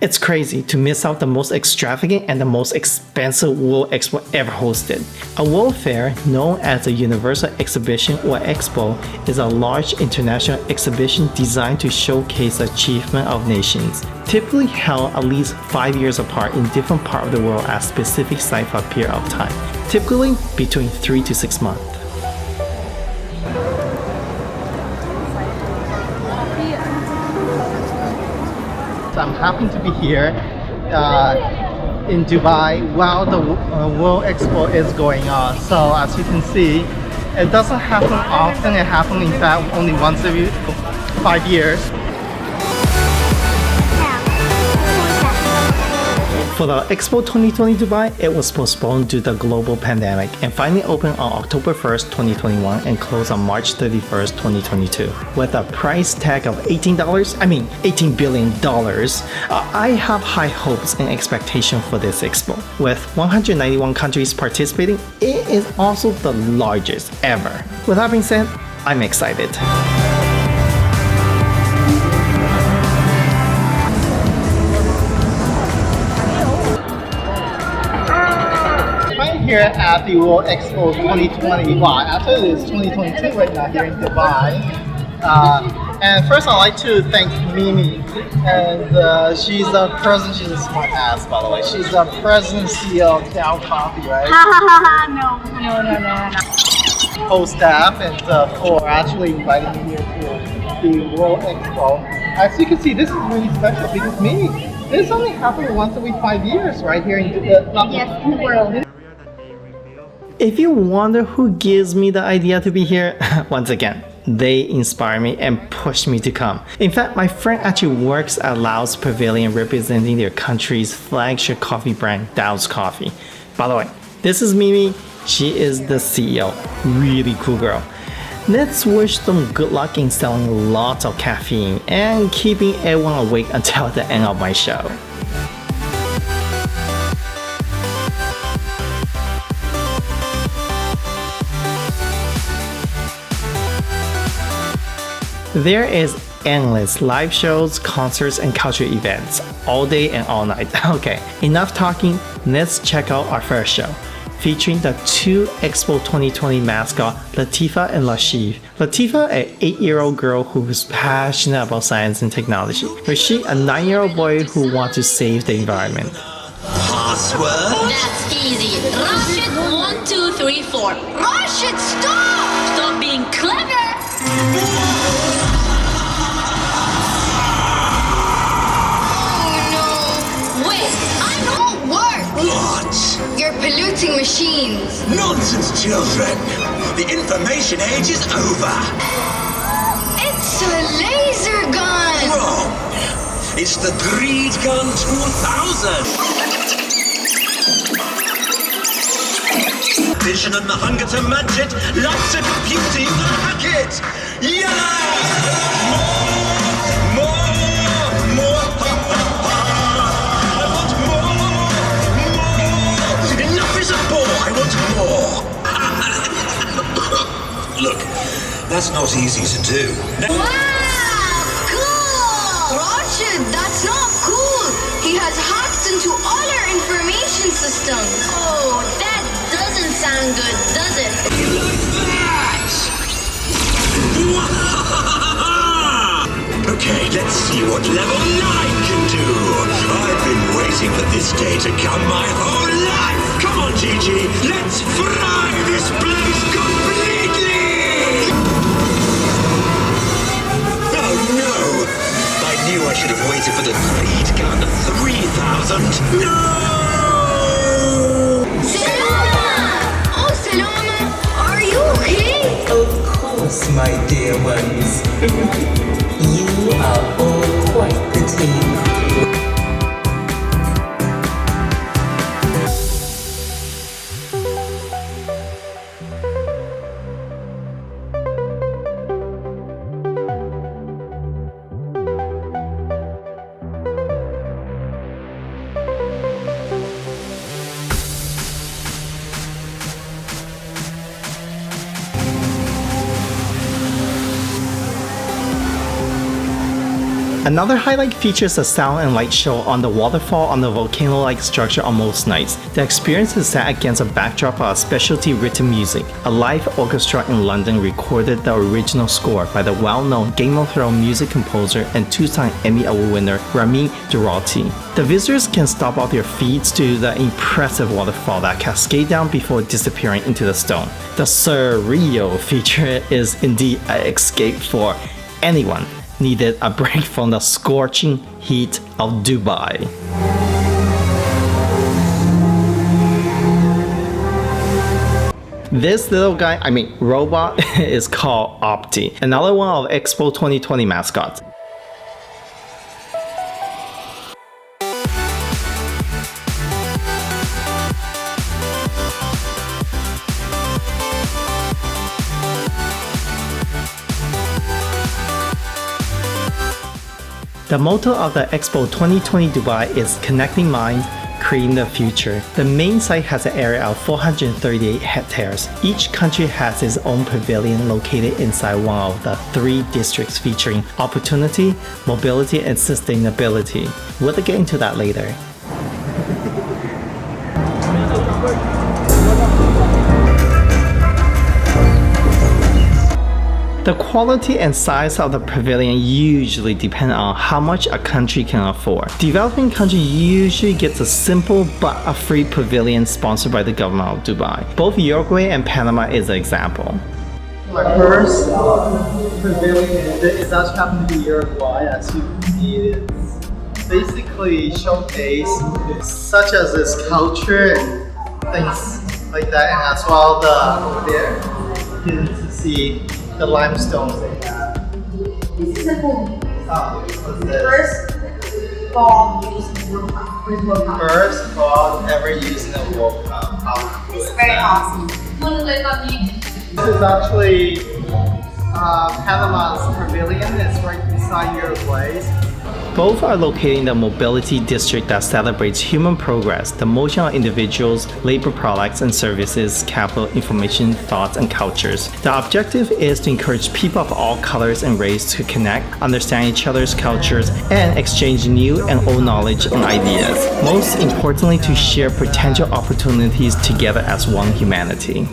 It's crazy to miss out the most extravagant and the most expensive World Expo ever hosted. A world fair known as the Universal Exhibition or Expo is a large international exhibition designed to showcase the achievement of nations, typically held at least 5 years apart in different parts of the world at specific sites for a period of time, typically between 3 to 6 months. I'm happy to be here in Dubai while the World Expo is going on. So as you can see, it doesn't happen often. It happens in fact only once every 5 years. For the Expo 2020 Dubai, it was postponed due to the global pandemic and finally opened on October 1st, 2021 and closed on March 31st, 2022. With a price tag of $18 billion, I have high hopes and expectations for this Expo. With 191 countries participating, it is also the largest ever. With that being said, I'm excited. Here at the World Expo 2020. Well, actually it's 2022 right now here in Dubai. And first I'd like to thank Mimi. And she's the president, she's a smart ass by the way. She's the president CEO of Cal Coffee, right? No. Whole staff and for actually inviting me here to the World Expo. As you can see, this is really special because Mimi, this only happens once every 5 years right here in Yes, in the world. If you wonder who gives me the idea to be here, once again, they inspire me and push me to come. In fact, my friend actually works at Laos Pavilion representing their country's flagship coffee brand, Dao's Coffee. By the way, this is Mimi. She is the CEO. Really cool girl. Let's wish them good luck in selling lots of caffeine and keeping everyone awake until the end of my show. There is endless live shows, concerts, and cultural events all day and all night. Okay, enough talking, let's check out our first show, featuring the two Expo 2020 mascot, Latifa and Rashid. Latifa, an 8-year-old girl who is passionate about science and technology. Rashid, a 9-year-old boy who wants to save the environment. Password? That's easy. Rashid 1, 2, 3, 4. Rashid, stop! Stop being clever! What? You're polluting machines. Nonsense, children. The information age is over. It's a laser gun. Wrong. It's the Greed Gun 2000. Vision and the hunger to match it. Lots of computing to hack it. Yeah! Look, that's not easy to do. Wow, cool! Rashid, that's not cool. He has hacked into all our information systems. Oh, that doesn't sound good, does it? Like that! Okay, let's see what level 9 can do. I've been waiting for this day to come my whole life. Come on, Gigi, let's fry this place completely! Oh no! I knew I should have waited for the Greed Gun 3000. No! Salama! Oh, Salama, are you okay? Of course, my dear ones. You are all quite the team. Another highlight features a sound and light show on the waterfall on the volcano-like structure on most nights. The experience is set against a backdrop of specialty written music. A live orchestra in London recorded the original score by the well-known Game of Thrones music composer and two-time Emmy Award winner Ramin Djawadi. The visitors can stop off their feet to the impressive waterfall that cascades down before disappearing into the stone. The Surreal feature is indeed an escape for anyone needed a break from the scorching heat of Dubai. This little guy, robot, is called Opti, another one of Expo 2020 mascots. The motto of the Expo 2020 Dubai is Connecting Minds, Creating the Future. The main site has an area of 438 hectares. Each country has its own pavilion located inside one of the 3 districts featuring opportunity, mobility, and sustainability. We'll get into that later. The quality and size of the pavilion usually depend on how much a country can afford. Developing country usually gets a simple but a free pavilion sponsored by the government of Dubai. Both Uruguay and Panama is an example. My first pavilion is actually happened to be Uruguay. As you can see, it's basically showcase such as this culture and things like that, and as well over there you can see the limestones they have. This is a movie. What's this? First ball used in World Cup. First ball ever used in a World Cup. How cool It's is very that? awesome. This is actually Panama's pavilion. It's right beside Uruguay's. Both are located in the mobility district that celebrates human progress, the motion of individuals, labor products and services, capital, information, thoughts, and cultures. The objective is to encourage people of all colors and race to connect, understand each other's cultures, and exchange new and old knowledge and ideas. Most importantly, to share potential opportunities together as one humanity.